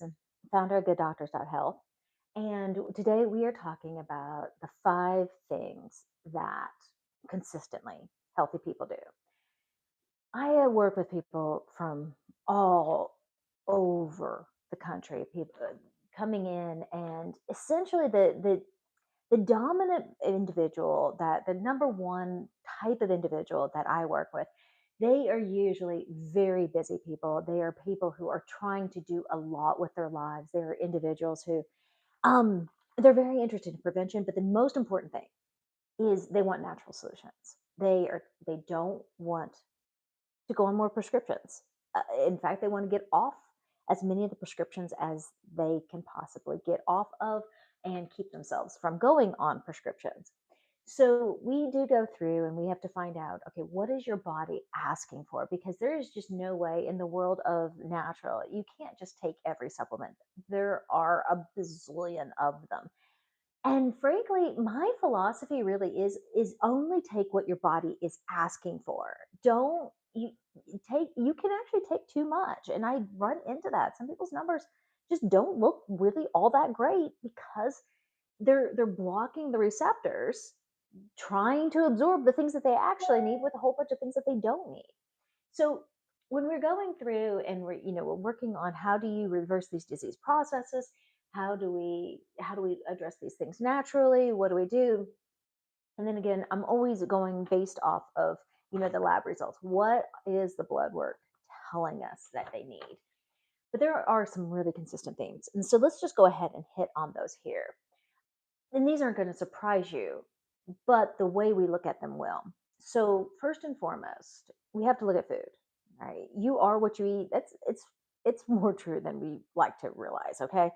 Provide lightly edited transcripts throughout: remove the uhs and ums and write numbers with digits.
and founder of GoodDoctors.Health. And today we are talking about the 5 things that consistently healthy people do. I work with people from all over the country, people coming in, and essentially the dominant individual, that the number one type of individual that I work with, they are usually very busy people. They are people who are trying to do a lot with their lives. They are individuals who um they're very interested in prevention, but the most important thing is they want natural solutions. They don't want to go on more prescriptions. In fact, they want to get off as many of the prescriptions as they can possibly get off of and keep themselves from going on prescriptions. So we do go through and we have to find out, okay, what is your body asking for? Because there is just no way in the world of natural, you can't just take every supplement. There are a bazillion of them. And frankly, my philosophy really is only take what your body is asking for. Don't you can actually take too much. And I run into that. Some people's numbers just don't look really all that great because they're blocking the receptors, trying to absorb the things that they actually need with a whole bunch of things that they don't need. So when we're going through and we're working on how do you reverse these disease processes, how do we address these things naturally, what do we do? And then again, I'm always going based off of the lab results. What is the blood work telling us that they need? But there are some really consistent themes, and so let's just go ahead and hit on those here. And these aren't going to surprise you, but the way we look at them will. So first and foremost, we have to look at food. Right? You are what you eat. It's more true than we like to realize. Okay,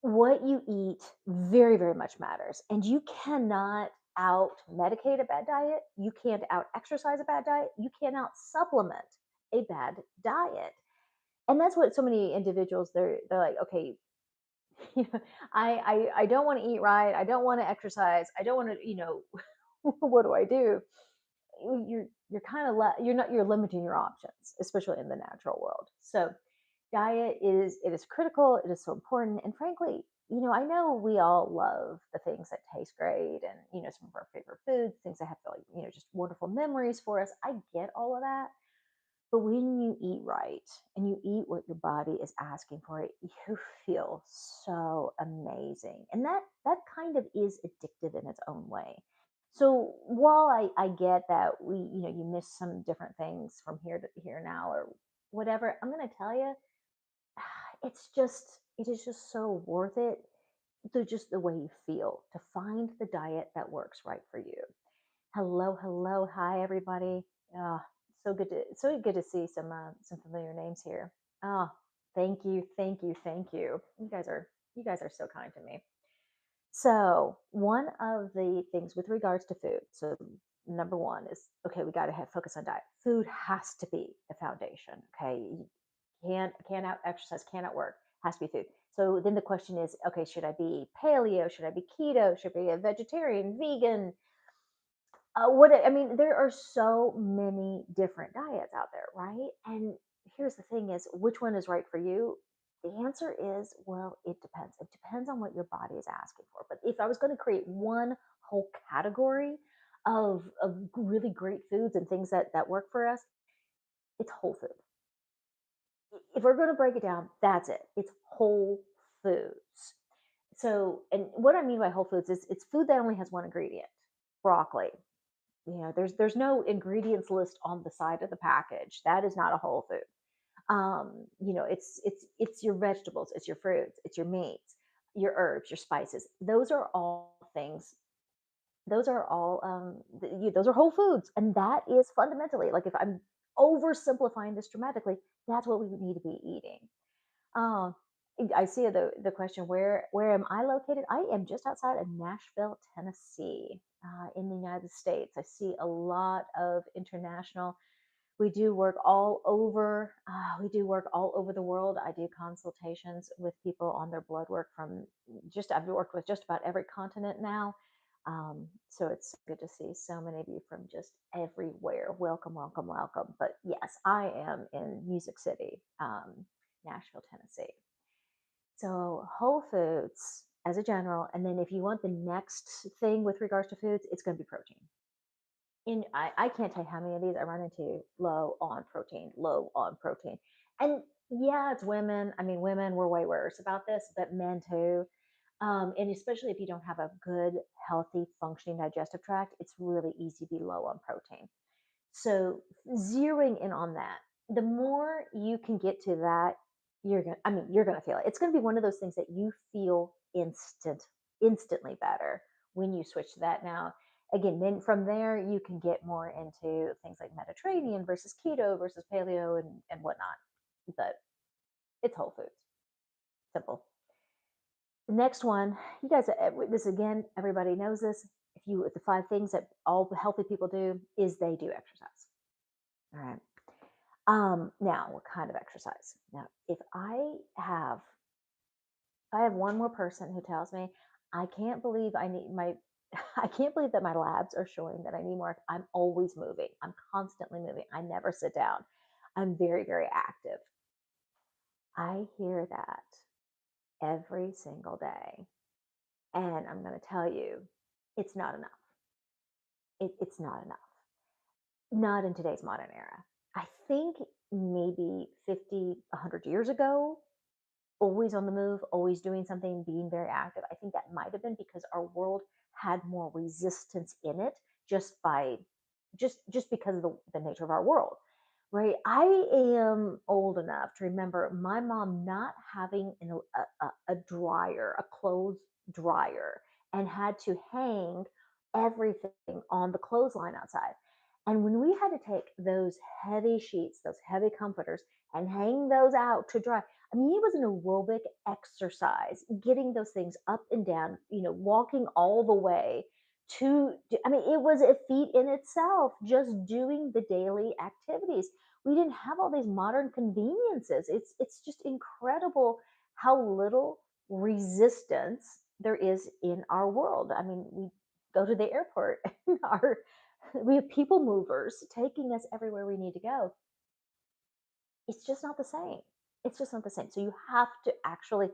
what you eat very, very much matters, and you cannot out medicate a bad diet. You can't out exercise a bad diet. You can't out supplement a bad diet. And that's what so many individuals, they're like, okay, I don't want to eat right. I don't want to exercise. I don't want to, what do I do? You're kind of you're limiting your options, especially in the natural world. So diet is critical. It is so important. And frankly, I know we all love the things that taste great, and some of our favorite foods, things that have like just wonderful memories for us. I get all of that. But when you eat right and you eat what your body is asking for, you feel so amazing. And that kind of is addictive in its own way. So while I get that you miss some different things from here to here now or whatever, I'm gonna tell you, it is just so worth it, to just the way you feel, to find the diet that works right for you. Hello, hello, hi everybody. So good to see some familiar names here. Oh, thank you, thank you, thank you. You guys are so kind to me. So one of the things with regards to food, so number one is, okay, we got to have focus on diet. Food has to be the foundation. Okay, you can't out exercise, cannot work. Has to be food. So then the question is, okay, should I be paleo? Should I be keto? Should I be a vegetarian, vegan? What I mean, there are so many different diets out there, right? And here's the thing: is which one is right for you? The answer is, well, it depends. It depends on what your body is asking for. But if I was going to create one whole category of really great foods and things that work for us, it's whole food. If we're going to break it down, that's it. It's whole foods. So, and what I mean by whole foods is it's food that only has one ingredient: broccoli. There's no ingredients list on the side of the package. That is not a whole food. It's your vegetables, it's your fruits, it's your meats, your herbs, your spices. Those are all things. Those are all those are whole foods, and that is fundamentally, like, if I'm oversimplifying this dramatically, that's what we would need to be eating. Oh, I see the question. Where am I located? I am just outside of Nashville, Tennessee, in the United States. I see a lot of international. We do work all over. We do work all over the world. I do consultations with people on their blood work from I've worked with just about every continent now. So it's good to see so many of you from just everywhere. Welcome, welcome, welcome. But yes, I am in Music City, Nashville, Tennessee. So whole foods as a general, and then if you want the next thing with regards to foods, it's going to be protein. And I can't tell you how many of these I run into low on protein, low on protein. And yeah, it's women. I mean, women were way worse about this, but men too. And especially if you don't have a good, healthy, functioning digestive tract, it's really easy to be low on protein. So zeroing in on that, the more you can get to that, you're gonna feel it. It's gonna be one of those things that you feel instantly better when you switch to that. Now, again, then from there you can get more into things like Mediterranean versus keto versus paleo and whatnot. But it's whole foods. Simple. The next one, you guys, this again, everybody knows this. If you, the five things that all healthy people do is they do exercise. All right. Now, what kind of exercise? Now, if I have one more person who tells me, I can't believe I need my, I can't believe that my labs are showing that I need more. I'm always moving. I'm constantly moving. I never sit down. I'm very, very active. I hear that every single day. And I'm going to tell you, it's not enough. It's not enough. Not in today's modern era. I think maybe 50, 100 years ago, always on the move, always doing something, being very active. I think that might have been because our world had more resistance in it just by just because of the nature of our world. Right. I am old enough to remember my mom not having a dryer, a clothes dryer, and had to hang everything on the clothesline outside. And when we had to take those heavy sheets, those heavy comforters, and hang those out to dry, I mean, it was an aerobic exercise, getting those things up and down, walking all the way I mean, it was a feat in itself, just doing the daily activities. We didn't have all these modern conveniences. It's just incredible how little resistance there is in our world. I mean, we go to the airport and we have people movers taking us everywhere we need to go. It's just not the same. It's just not the same. So you have to actually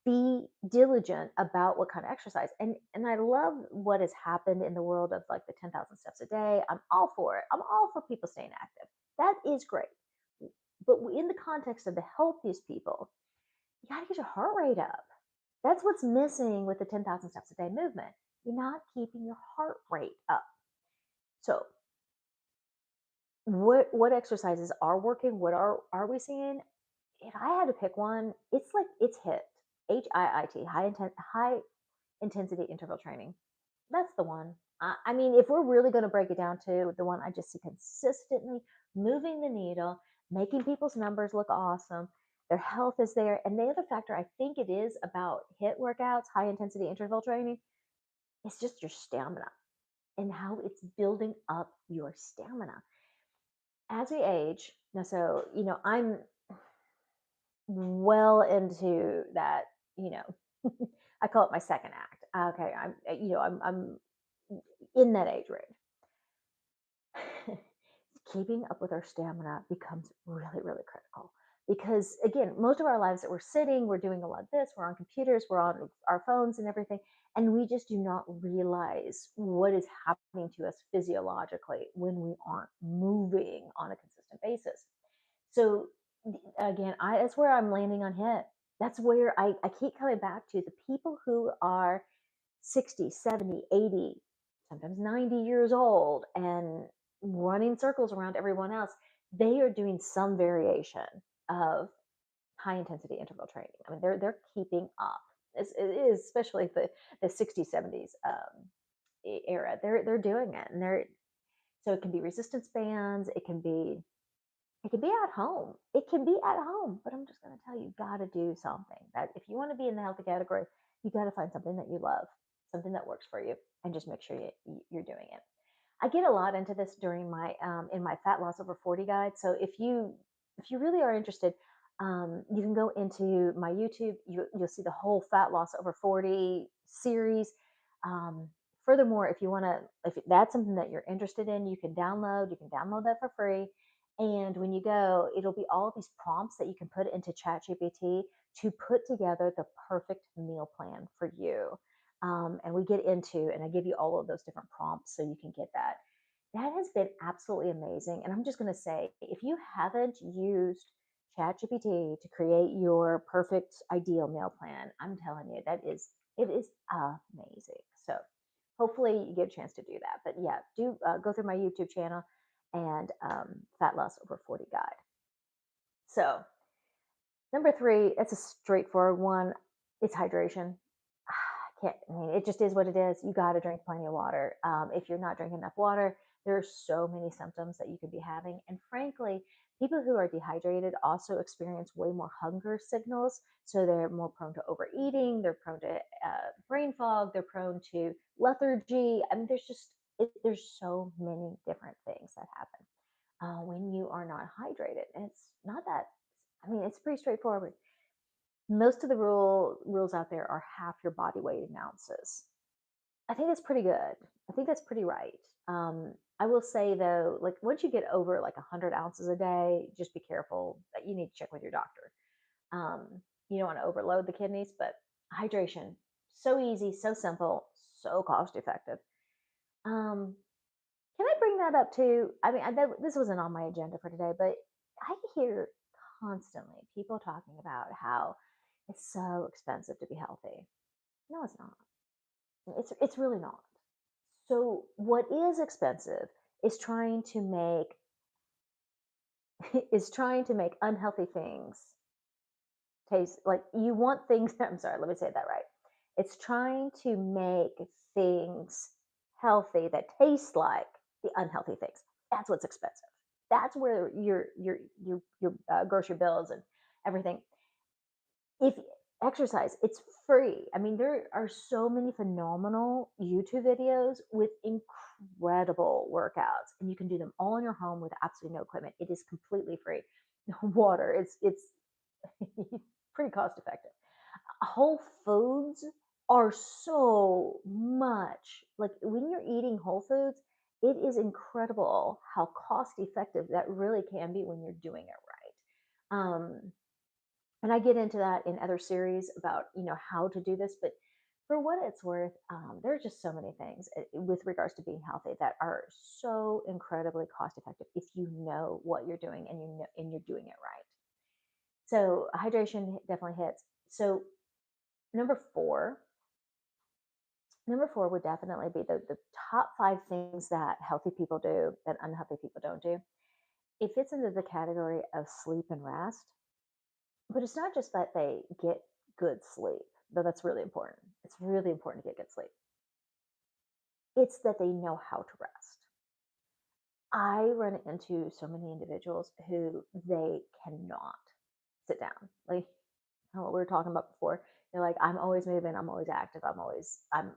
be diligent about what kind of exercise. And I love what has happened in the world of like the 10,000 steps a day. I'm all for it. I'm all for people staying active. That is great. But in the context of the healthiest people, you got to get your heart rate up. That's what's missing with the 10,000 steps a day movement. You're not keeping your heart rate up. So what exercises are working? What are we seeing? If I had to pick one, it's HIIT, high intensity interval training. That's the one. I mean, if we're really going to break it down to the one I just see consistently moving the needle, making people's numbers look awesome, their health is there. And the other factor I think it is about HIIT workouts, high intensity interval training, it's just your stamina and how it's building up your stamina. As we age, now, so, I'm well into that, you know, I call it my second act. Okay, I'm in that age range. Keeping up with our stamina becomes really, really critical because again, most of our lives that we're sitting, we're doing a lot of this, we're on computers, we're on our phones and everything, and we just do not realize what is happening to us physiologically when we aren't moving on a consistent basis. So again, that's where I'm landing on HIT. That's where I keep coming back to the people who are 60, 70, 80, sometimes 90 years old and running circles around everyone else. They are doing some variation of high intensity interval training. I mean, they're keeping up. It is especially the 60s, 70s era. They're doing it, and they're so it can be resistance bands. It can be at home. It can be at home, but I'm just going to tell you, you got to do something. That if you want to be in the healthy category, you got to find something that you love, something that works for you, and just make sure you're doing it. I get a lot into this during my in my fat loss over 40 guide. So if you really are interested, you can go into my YouTube. You'll see the whole fat loss over 40 series. Um, Furthermore, if you want to, if that's something that you're interested in, you can download. You can download that for free. And when you go, it'll be all of these prompts that you can put into ChatGPT to put together the perfect meal plan for you. And we get into, and I give you all of those different prompts so you can get that. That has been absolutely amazing. And I'm just going to say, if you haven't used ChatGPT to create your perfect ideal meal plan, I'm telling you, it is amazing. So hopefully you get a chance to do that. But yeah, do go through my YouTube channel and Fat Loss Over 40 Guide. So number three, it's a straightforward one. It's hydration. Can't, I mean, it just is what it is. You got to drink plenty of water. If you're not drinking enough water, there are so many symptoms that you could be having. And frankly, people who are dehydrated also experience way more hunger signals. So they're more prone to overeating. They're prone to brain fog. They're prone to lethargy. I mean, there's so many different things that happen when you are not hydrated. And it's not that, I mean, it's pretty straightforward. Most of the rules out there are half your body weight in ounces. I think that's pretty good. I think that's pretty right. I will say though, like once you get over like 100 ounces a day, just be careful that you need to check with your doctor. Um, you don't want to overload the kidneys, but hydration, so easy, so simple, so cost effective. Um, can I bring that up too? I mean, this wasn't on my agenda for today, but I hear constantly people talking about how it's so expensive to be healthy. No, it's not. It's really not. So what is expensive is trying to make is trying to make unhealthy things taste like you want things. I'm sorry, let me say that right. It's trying to make things healthy that taste like the unhealthy things. That's what's expensive. That's where your grocery bills and everything. If exercise, it's free. I mean, there are so many phenomenal YouTube videos with incredible workouts, and you can do them all in your home with absolutely no equipment. It is completely free. Water, it's pretty cost effective. Whole foods are so much like when you're eating whole foods, it is incredible how cost effective that really can be when you're doing it right. And I get into that in other series about how to do this, but for what it's worth, there are just so many things with regards to being healthy that are so incredibly cost effective if you know what you're doing and you're doing it right. So hydration definitely hits. So number four, number four would definitely be the top five things that healthy people do that unhealthy people don't do. It fits into the category of sleep and rest. But it's not just that they get good sleep, though that's really important. It's really important to get good sleep. It's that they know how to rest. I run into so many individuals who they cannot sit down. Like what we were talking about before. They're like, I'm always moving, I'm always active, I'm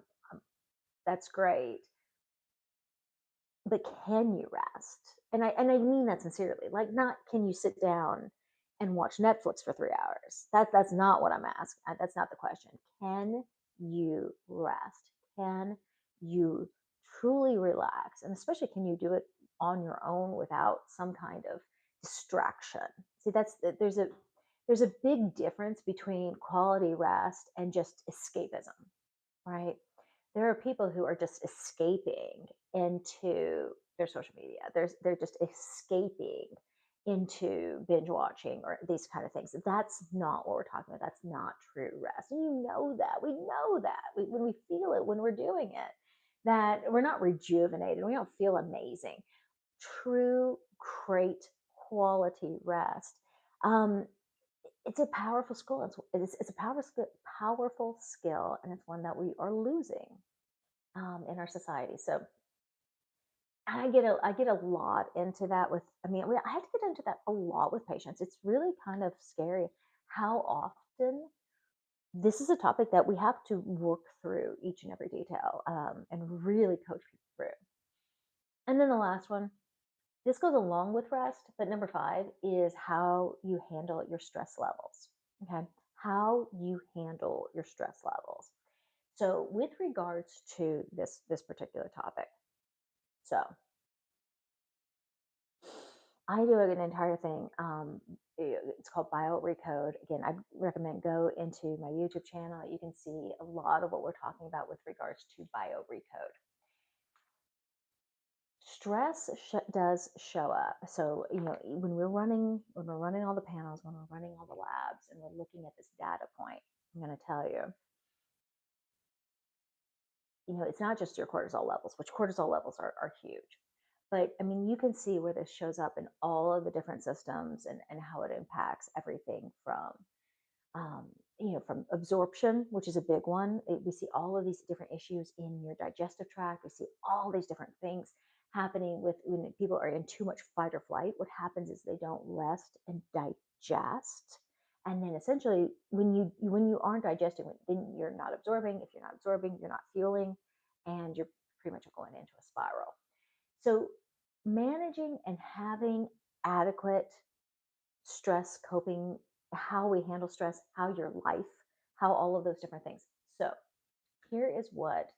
that's great. But can you rest? And I mean that sincerely. Like, not can you sit down and watch Netflix for 3 hours? That's not what I'm asking. That's not the question. Can you rest? Can you truly relax? And especially, can you do it on your own without some kind of distraction? See, there's a big difference between quality rest and just escapism, right? There are people who are just escaping into their social media. They're just escaping into binge watching or these kind of things. That's not what we're talking about. That's not true rest. And you know that. We know that. When we feel it, when we're doing it, that we're not rejuvenated. We don't feel amazing. True, great quality rest. Um, it's a powerful skill. It's a powerful skill, and it's one that we are losing in our society. So I get a lot into that with. I mean, I have to get into that a lot with patients. It's really kind of scary how often this is a topic that we have to work through each and every detail and really coach people through. And then the last one, this goes along with rest, but number five is how you handle your stress levels. Okay. How you handle your stress levels. So with regards to this particular topic, so I do an entire thing. It's called Bio Recode. Again, I recommend go into my YouTube channel. You can see a lot of what we're talking about with regards to Bio Recode. Stress does show up. So, when we're running all the panels, when we're running all the labs, and we're looking at this data point, I'm going to tell you, it's not just your cortisol levels, which cortisol levels are huge. But I mean, you can see where this shows up in all of the different systems and how it impacts everything um, from absorption, which is a big one. We see all of these different issues in your digestive tract. We see all these different things happening with when people are in too much fight or flight. What happens is they don't rest and digest. And then essentially, when you aren't digesting, then you're not absorbing. If you're not absorbing, you're not fueling, and you're pretty much going into a spiral. So managing and having adequate stress coping, how we handle stress, how your life, how all of those different things. So here is what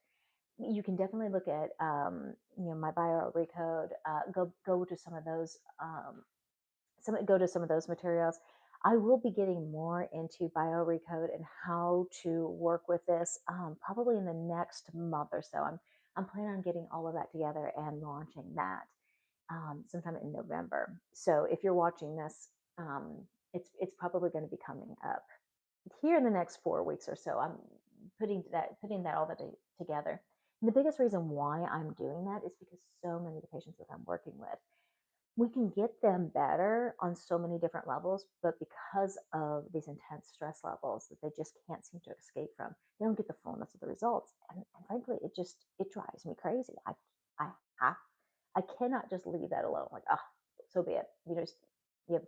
you can definitely look at. My Bio Recode. Go to some of those. Go to some of those materials. I will be getting more into Bio Recode and how to work with this probably in the next month or so. I'm planning on getting all of that together and launching that sometime in November. So if you're watching this, it's probably going to be coming up here in the next 4 weeks or so. I'm putting that all together. And the biggest reason why I'm doing that is because so many of the patients that I'm working with, we can get them better on so many different levels, but because of these intense stress levels that they just can't seem to escape from, they don't get the fullness of the results. And frankly, it drives me crazy. I have I cannot just leave that alone. Like, oh, so be it. You have,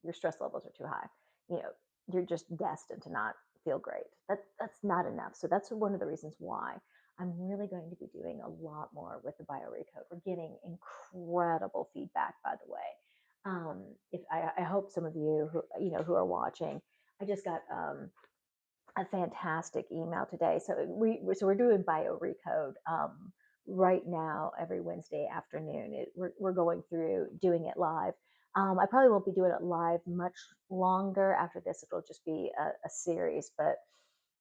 your stress levels are too high. You know, you're just destined to not feel great. That's not enough. So that's one of the reasons why I'm really going to be doing a lot more with the BioRecode. We're getting incredible feedback, by the way. If I hope some of you who are watching, I just got a fantastic email today. So we're doing Bio Recode right now every Wednesday afternoon. We're going through doing it live. I probably won't be doing it live much longer after this. It'll just be a series. But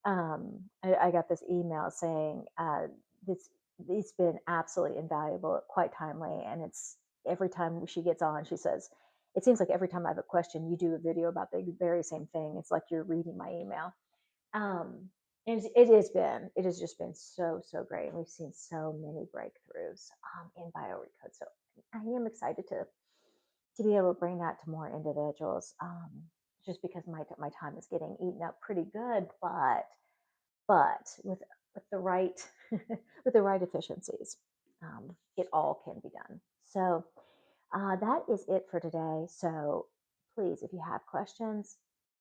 I got this email saying this it's been absolutely invaluable, quite timely, and it's every time she gets on, she says. It seems like every time I have a question, you do a video about the very same thing. It's like you're reading my email. um, and it has just been so great, and we've seen so many breakthroughs in BioRecode. So I am excited to be able to bring that to more individuals. Just because my time is getting eaten up pretty good, but with the right with the right efficiencies, it all can be done. So that is it for today. So please, if you have questions,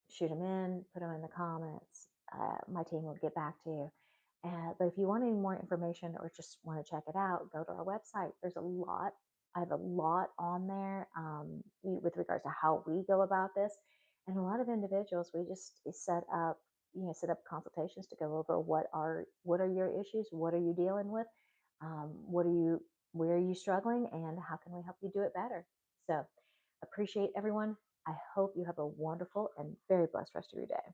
shoot them in, put them in the comments. My team will get back to you. But if you want any more information or just want to check it out, go to our website. There's a lot. I have a lot on there with regards to how we go about this. And a lot of individuals, we just set up consultations to go over what are your issues, what are you dealing with, what are you where are you struggling, and how can we help you do it better. So appreciate everyone. I hope you have a wonderful and very blessed rest of your day.